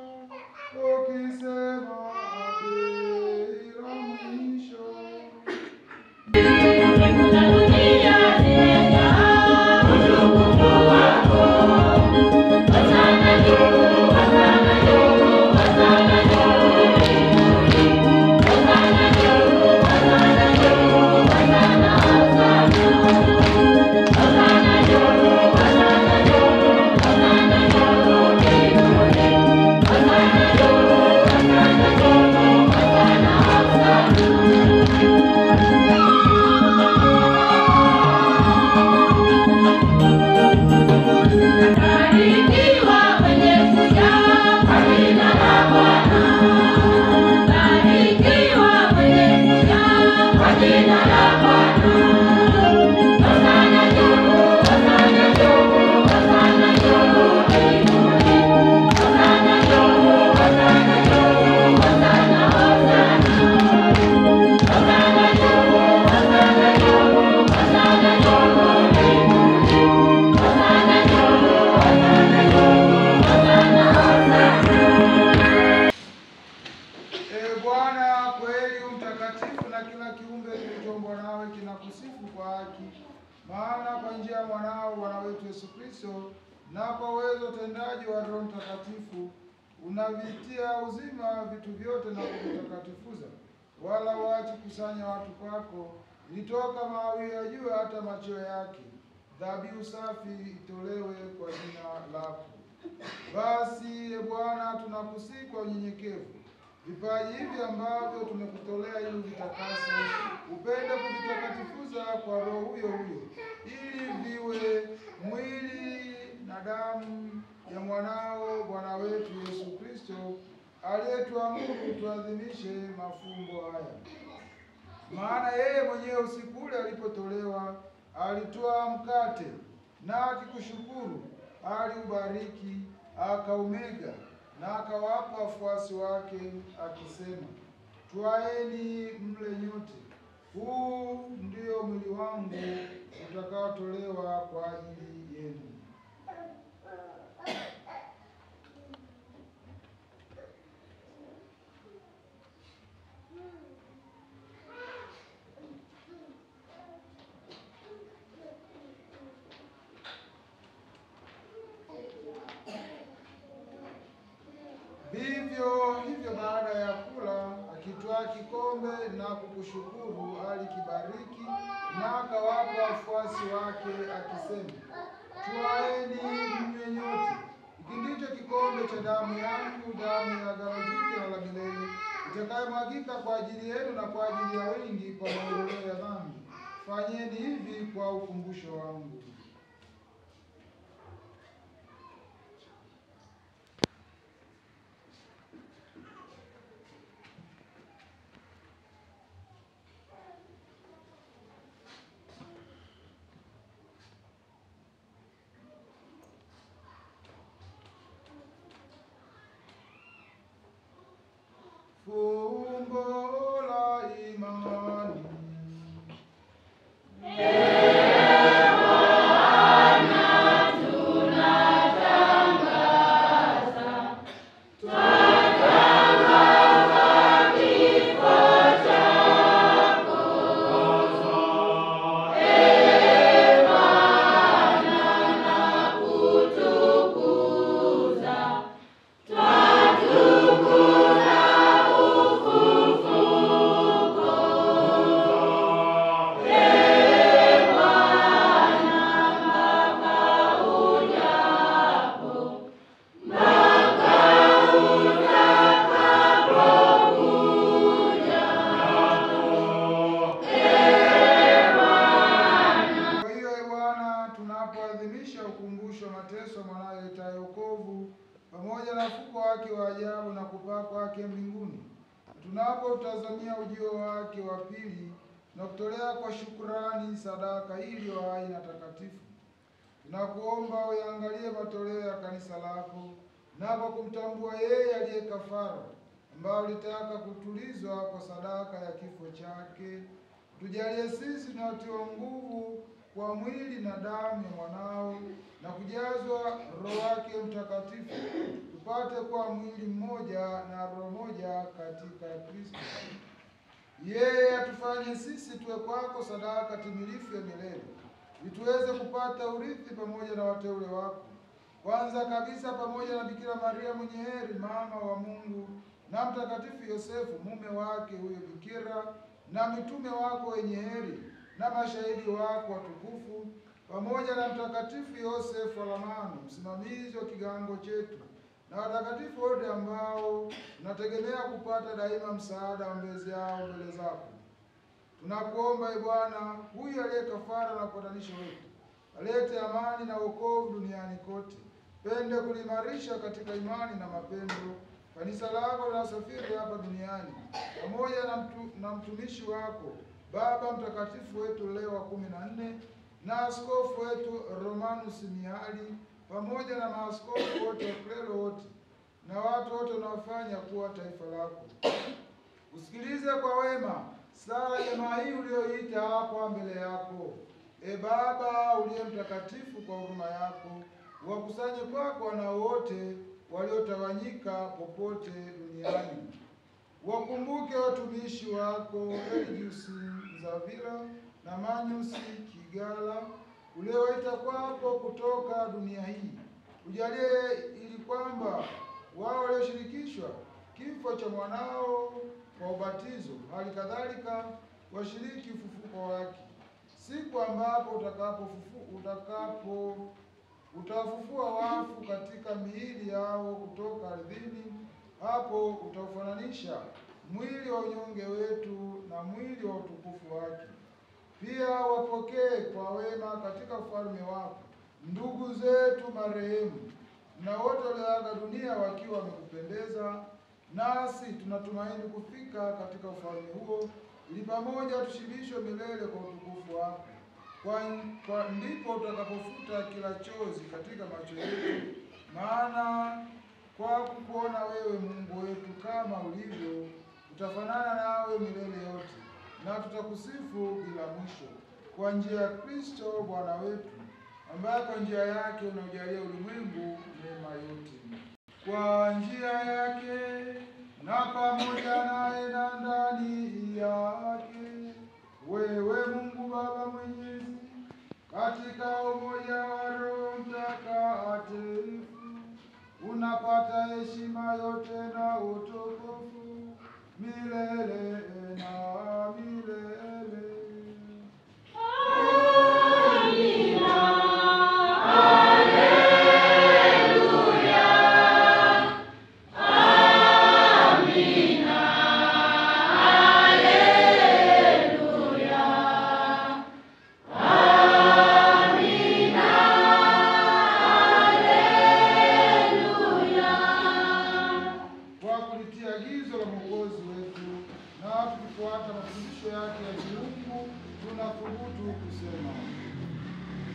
tukisema bila mwisho. Maana kwa njia ya mwanao Bwana wetu Yesu Kristo na kwa uwezo utendaji wa Roho Mtakatifu unavitia uzima vitu vyote na kuvitakatifuza, wala waachi kusanya watu kwako, ilitoka mawio ya juu hata machweo yake, dhabihu safi itolewe kwa jina lako. Basi Bwana, tunakusihi kwa unyenyekevu vipaji hivi ambavyo tumekutolea ili vitakase, upende kuvitakatifuza kwa Roho huyo huyo, ili viwe mwili na damu ya mwanao Bwana wetu Yesu Kristo, aliyetuamuru tuadhimishe mafumbo haya. Maana yeye mwenyewe usiku ule alipotolewa, alitwaa mkate na akikushukuru, aliubariki, akaumega na akawapa wafuasi wake akisema, twaeni mle nyote, huu ndio mwili wangu utakaotolewa kwa ajili yenu. Vivyo hivyo baada ya kula, akitwaa kikombe na kukushukuru, alikibariki na akawapa wafuasi wake akisema, twaeni mnywe nyote, hiki ndicho kikombe cha damu yangu, damu ya agano jipya na la milele, itakayomwagika kwa ajili yenu na kwa ajili ya wengi kwa maondoleo ya dhambi. Fanyeni hivi kwa ukumbusho wangu. Fumbo la imani. Tunapoadhimisha ukumbusho wa mateso mwanaye aitaye wokovu, pamoja na ufufuko wake wa ajabu na kupaa kwake mbinguni, tunapoutazamia ujio wake wa pili na kutolea kwa shukrani sadaka iliyo hai na takatifu, tunakuomba uyaangalie matoleo ya kanisa lako, na kwa kumtambua yeye aliye kafara, ambao ulitaka kutulizwa kwa sadaka ya kifo chake, tujalie sisi tunaotiwa nguvu kwa mwili na damu ya mwanao na kujazwa Roho wake Mtakatifu, tupate kuwa mwili mmoja na roho moja katika Kristo. Yeye atufanye sisi tuwe kwako sadaka timilifu ya milele, ili tuweze kupata urithi pamoja na wateule wako, kwanza kabisa pamoja na Bikira Maria mwenye heri, mama wa Mungu, na Mtakatifu Yosefu mume wake huyo bikira, na mitume wako wenye heri na mashahidi wako watukufu, pamoja na Mtakatifu Yosefu Alamano, msimamizi wa kigango chetu, na watakatifu wote ambao tunategemea kupata daima msaada wa mbezi yao mbele zako. Tunakuomba Bwana, huyu aliye kafara na upatanisho wetu, alete amani na wokovu duniani kote. Pende kulimarisha katika imani na mapendo kanisa lako linasafiri hapa duniani, pamoja na mtumishi wako Baba Mtakatifu wetu Leo wa 14 na askofu wetu Romanus Miali, pamoja na maaskofu wote wa klero wote na watu wote wanaofanya kuwa taifa lako. Usikilize kwa wema sala jamaa hii uliyoita hapa mbele yako. Baba uliye mtakatifu, kwa huruma yako wakusanye kwako wanao wote waliotawanyika popote duniani. Wakumbuke watumishi wako Eligius Zavila na Manius Kigala uliowaita kwako kutoka dunia hii. Ujalie ili kwamba wao walioshirikishwa kifo cha mwanao kwa ubatizo, hali kadhalika washiriki ufufuko wake, siku ambapo utafufua wafu katika miili yao kutoka ardhini. Hapo utaufananisha mwili wa unyonge wetu na mwili wa utukufu wake. Pia wapokee kwa wema katika ufalme wako ndugu zetu marehemu na wote walioaga dunia wakiwa wamekupendeza, nasi tunatumaini kufika katika ufalme huo, ili pamoja tushibishwe milele kwa utukufu wako. Kwa ndipo utakapofuta kila chozi katika macho yetu, maana kwa kukuona wewe Mungu wetu kama ulivyo, utafanana nawe milele yote, na tutakusifu bila mwisho, kwa njia ya Kristo Bwana wetu, ambaye kwa njia yake unaujalia ulimwengu mema yote. Kwa njia yake na pamoja naye na ndani yake, wewe Mungu Baba Mwenyezi, katika umoja wa Roho Mtakatifu, unapata heshima yote na utukufu milele na milele.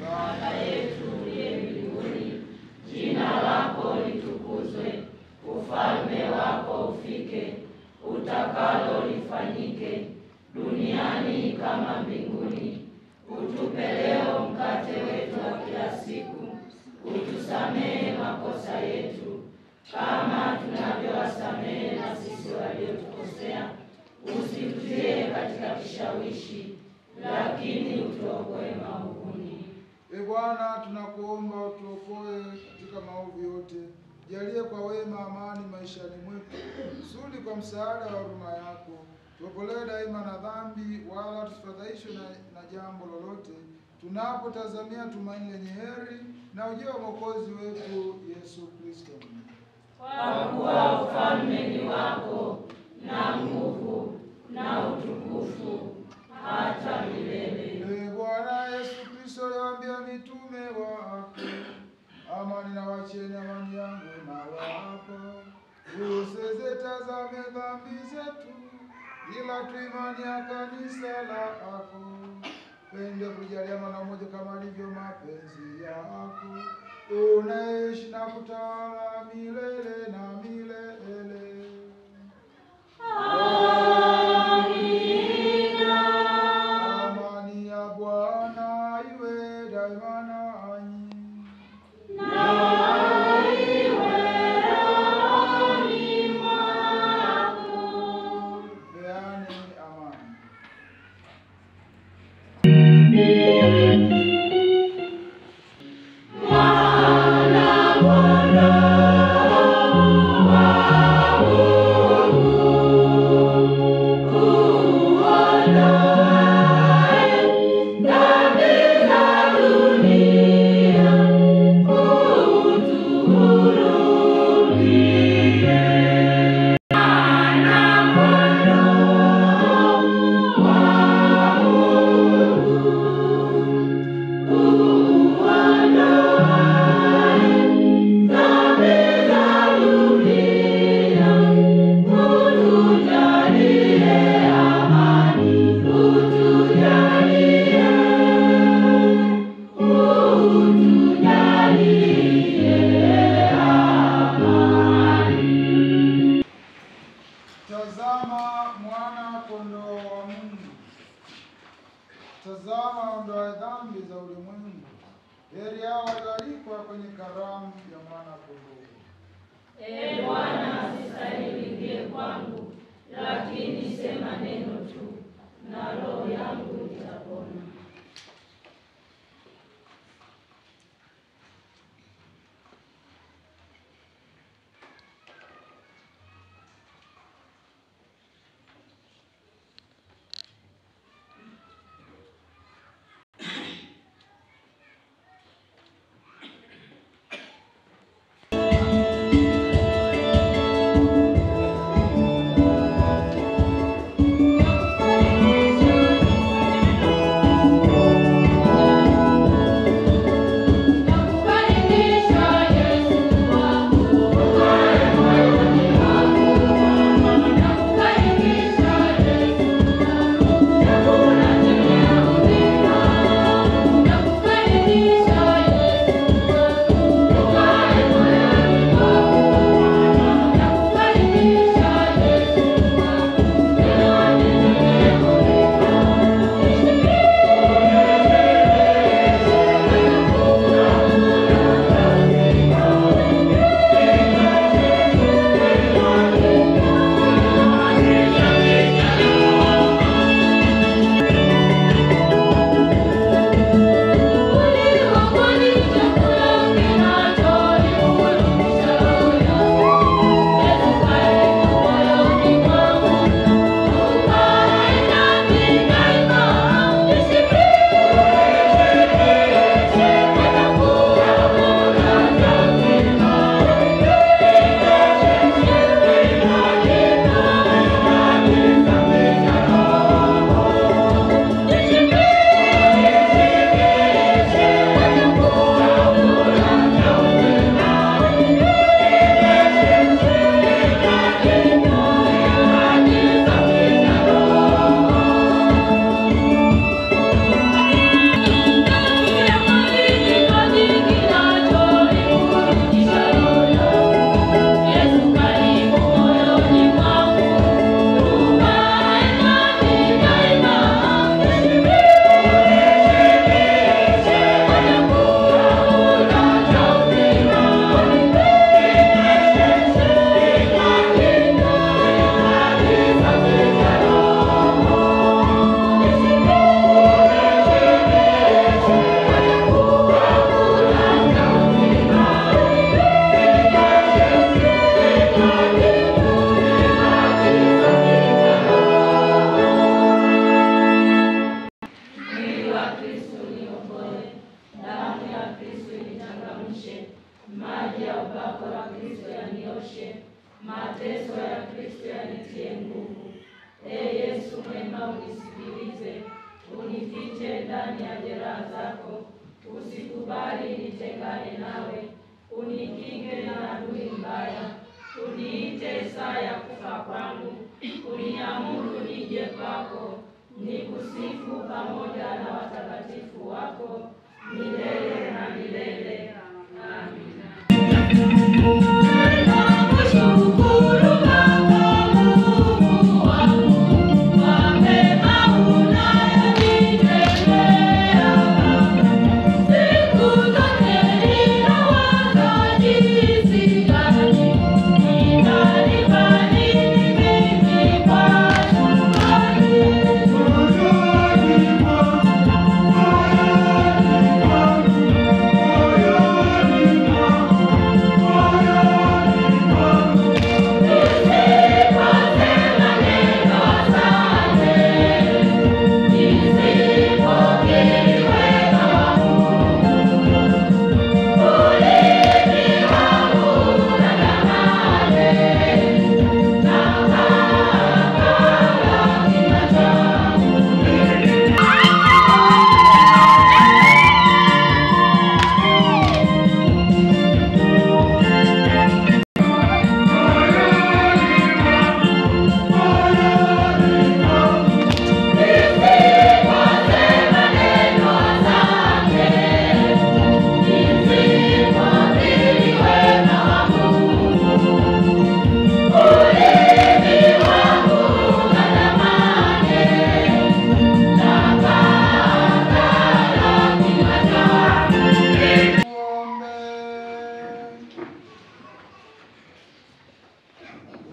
Baba yetu uliye mbinguni, jina lako litukuzwe, ufalme wako ufike, utakalo lifanyike duniani kama mbinguni. Utupe leo mkate wetu wa kila siku, utusamehe makosa yetu kama tunavyowasamehe na sisi waliotukosea, usitutie katika kishawishi, lakini utuokoe maovuni. Bwana, tunakuomba utuokoe katika maovu yote. Jalie kwa wema amani maishani mwetu, kusudi kwa msaada wa huruma yako tuokolewe daima na dhambi, wala tusifadhaishwe na jambo lolote, tunapotazamia tumaini lenye heri na ujio wa Mwokozi wetu Yesu Kristo. Kwa kuwa ufalme ni wako na nguvu na utukufu hata milele. Bwana Yesu Kristo aliwaambia mitume wake, amani nawacheni, amani yangu nawapa. Usizitazame dhambi zetu, ila tu imani ya kanisa lako. Pende kujalia mwana mmoja kama alivyo mapenzi yako, unaishi na kutawala milele na milele. Amani ya Bwana iwe daima nanyi. Na iwe rohoni mwako. Peane amani. Tazama mwana kondoo wa Mungu. Tazama aondoaye dhambi za ulimwengu. Heri hao walioalikwa kwenye karamu ya mwana kondoo. Ee Bwana, sistahili uingie kwangu, lakini sema neno tu na roho yangu itapona. Thank you. ndani ya jeraha zako. Usikubali nitengane nawe, unikinge na adui mbaya. Uniite saa ya kufa kwangu, uniamuru nije kwako. Nikusifu pamoja na watakatifu wako milele na milele. Amina.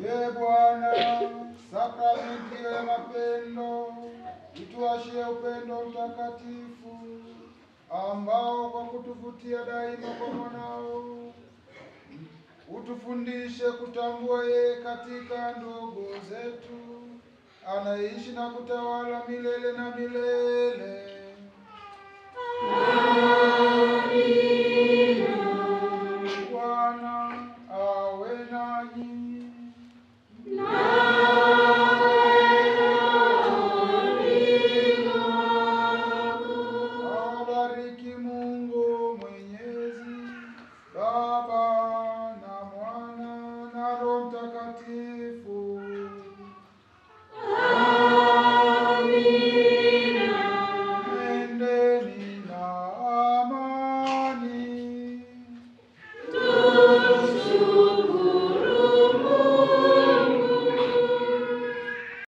Ee Bwana, sakramenti ya mapendo, ituashie upendo mtakatifu ambao kwa kutuvutia daima kwa mwanao utufundishe kutambua yeye katika ndugu zetu, anaishi na kutawala milele na milele.